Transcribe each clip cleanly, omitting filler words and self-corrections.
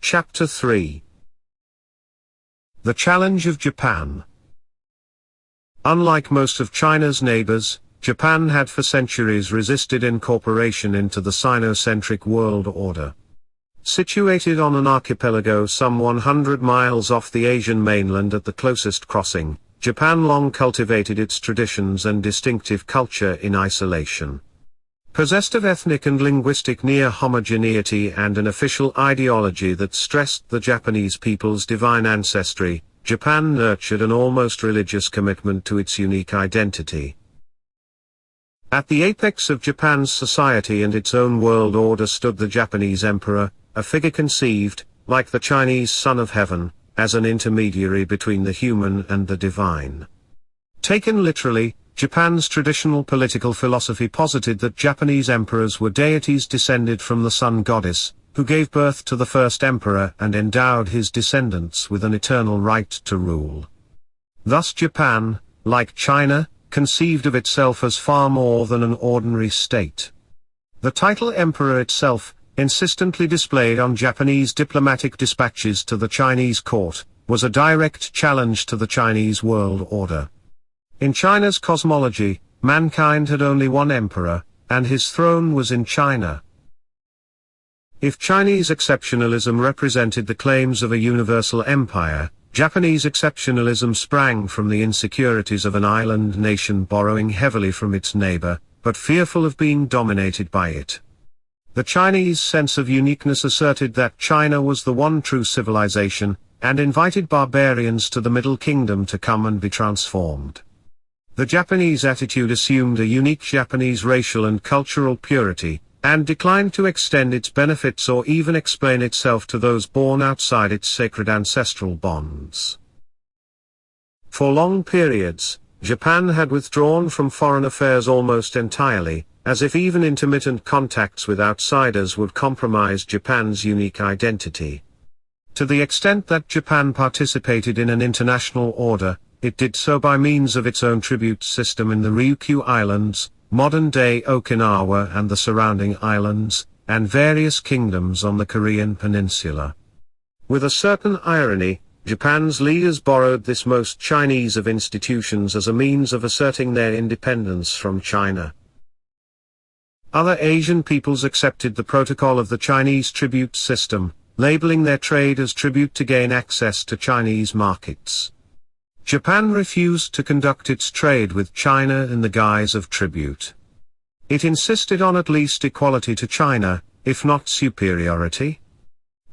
Chapter 3. The Challenge of Japan. Unlike most of China's neighbors, Japan had for centuries resisted incorporation into the Sinocentric world order. Situated on an archipelago some 100 miles off the Asian mainland at the closest crossing, Japan long cultivated its traditions and distinctive culture in isolation. Possessed of ethnic and linguistic near homogeneity and an official ideology that stressed the Japanese people's divine ancestry, Japan nurtured an almost religious commitment to its unique identity. At the apex of Japan's society and its own world order stood the Japanese emperor, a figure conceived, like the Chinese Son of Heaven, as an intermediary between the human and the divine. Taken literally, Japan's traditional political philosophy posited that Japanese emperors were deities descended from the sun goddess, who gave birth to the first emperor and endowed his descendants with an eternal right to rule. Thus Japan, like China, conceived of itself as far more than an ordinary state. The title emperor itself, insistently displayed on Japanese diplomatic dispatches to the Chinese court, was a direct challenge to the Chinese world order. In China's cosmology, mankind had only one emperor, and his throne was in China. If Chinese exceptionalism represented the claims of a universal empire, Japanese exceptionalism sprang from the insecurities of an island nation borrowing heavily from its neighbor, but fearful of being dominated by it. The Chinese sense of uniqueness asserted that China was the one true civilization, and invited barbarians to the Middle Kingdom to come and be transformed. The Japanese attitude assumed a unique Japanese racial and cultural purity, and declined to extend its benefits or even explain itself to those born outside its sacred ancestral bonds. For long periods, Japan had withdrawn from foreign affairs almost entirely, as if even intermittent contacts with outsiders would compromise Japan's unique identity. To the extent that Japan participated in an international order, it did so by means of its own tribute system in the Ryukyu Islands, modern-day Okinawa and the surrounding islands, and various kingdoms on the Korean peninsula. With a certain irony, Japan's leaders borrowed this most Chinese of institutions as a means of asserting their independence from China. Other Asian peoples accepted the protocol of the Chinese tribute system, labeling their trade as tribute to gain access to Chinese markets. Japan refused to conduct its trade with China in the guise of tribute. It insisted on at least equality to China, if not superiority.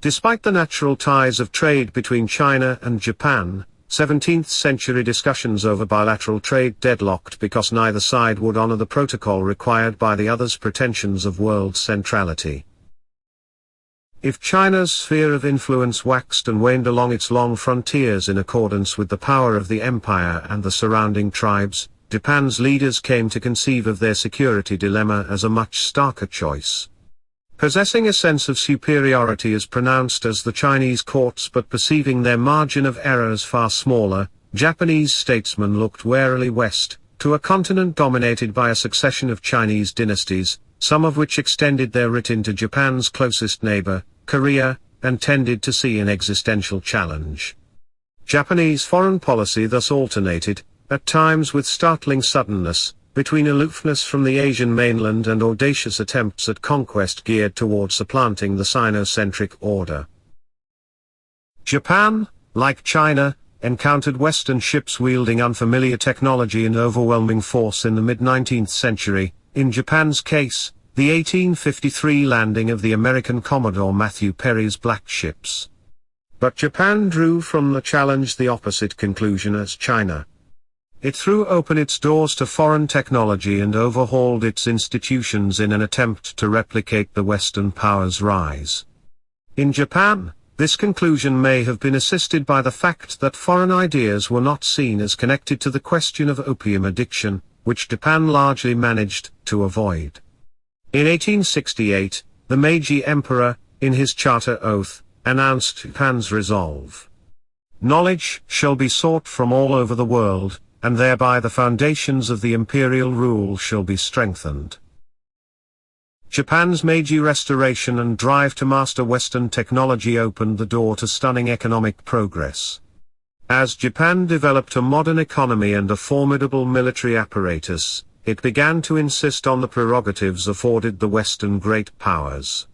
Despite the natural ties of trade between China and Japan, 17th-century discussions over bilateral trade deadlocked because neither side would honor the protocol required by the other's pretensions of world centrality. If China's sphere of influence waxed and waned along its long frontiers in accordance with the power of the empire and the surrounding tribes, Japan's leaders came to conceive of their security dilemma as a much starker choice. Possessing a sense of superiority as pronounced as the Chinese courts but perceiving their margin of error as far smaller, Japanese statesmen looked warily west, to a continent dominated by a succession of Chinese dynasties, some of which extended their reach into Japan's closest neighbor, Korea, and tended to see an existential challenge. Japanese foreign policy thus alternated, at times with startling suddenness, between aloofness from the Asian mainland and audacious attempts at conquest geared toward supplanting the Sinocentric order. Japan, like China, encountered Western ships wielding unfamiliar technology and overwhelming force in the mid-19th century, in Japan's case, the 1853 landing of the American Commodore Matthew Perry's black ships. But Japan drew from the challenge the opposite conclusion as China. It threw open its doors to foreign technology and overhauled its institutions in an attempt to replicate the Western powers' rise. In Japan, this conclusion may have been assisted by the fact that foreign ideas were not seen as connected to the question of opium addiction, which Japan largely managed to avoid. In 1868, the Meiji Emperor, in his charter oath, announced Japan's resolve. Knowledge shall be sought from all over the world, and thereby the foundations of the imperial rule shall be strengthened. Japan's Meiji Restoration and drive to master Western technology opened the door to stunning economic progress. As Japan developed a modern economy and a formidable military apparatus, it began to insist on the prerogatives afforded the Western great powers.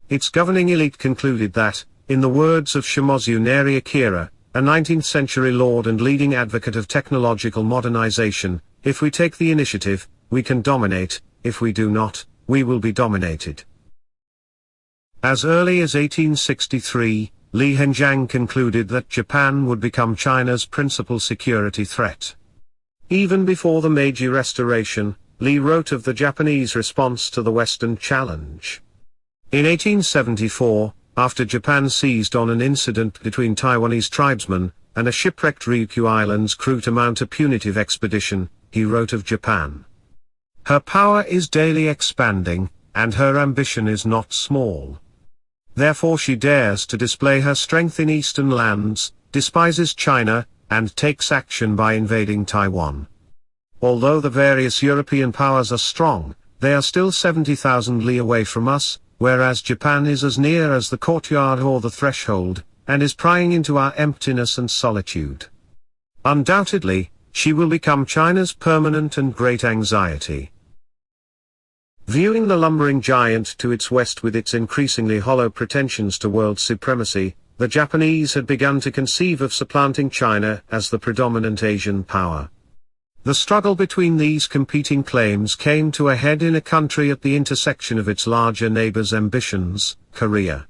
Its governing elite concluded that, in the words of Shimozuneri Akira, a 19th-century lord and leading advocate of technological modernization, if we take the initiative, we can dominate; if we do not, we will be dominated. As early as 1863, Li Hengjiang concluded that Japan would become China's principal security threat. Even before the Meiji Restoration, Li wrote of the Japanese response to the Western challenge. In 1874, after Japan seized on an incident between Taiwanese tribesmen and a shipwrecked Ryukyu Islands crew to mount a punitive expedition, he wrote of Japan: "Her power is daily expanding, and her ambition is not small. Therefore she dares to display her strength in eastern lands, despises China, and takes action by invading Taiwan. Although the various European powers are strong, they are still 70,000 li away from us, whereas Japan is as near as the courtyard or the threshold, and is prying into our emptiness and solitude. Undoubtedly, she will become China's permanent and great anxiety." Viewing the lumbering giant to its west with its increasingly hollow pretensions to world supremacy, the Japanese had begun to conceive of supplanting China as the predominant Asian power. The struggle between these competing claims came to a head in a country at the intersection of its larger neighbor's ambitions, Korea.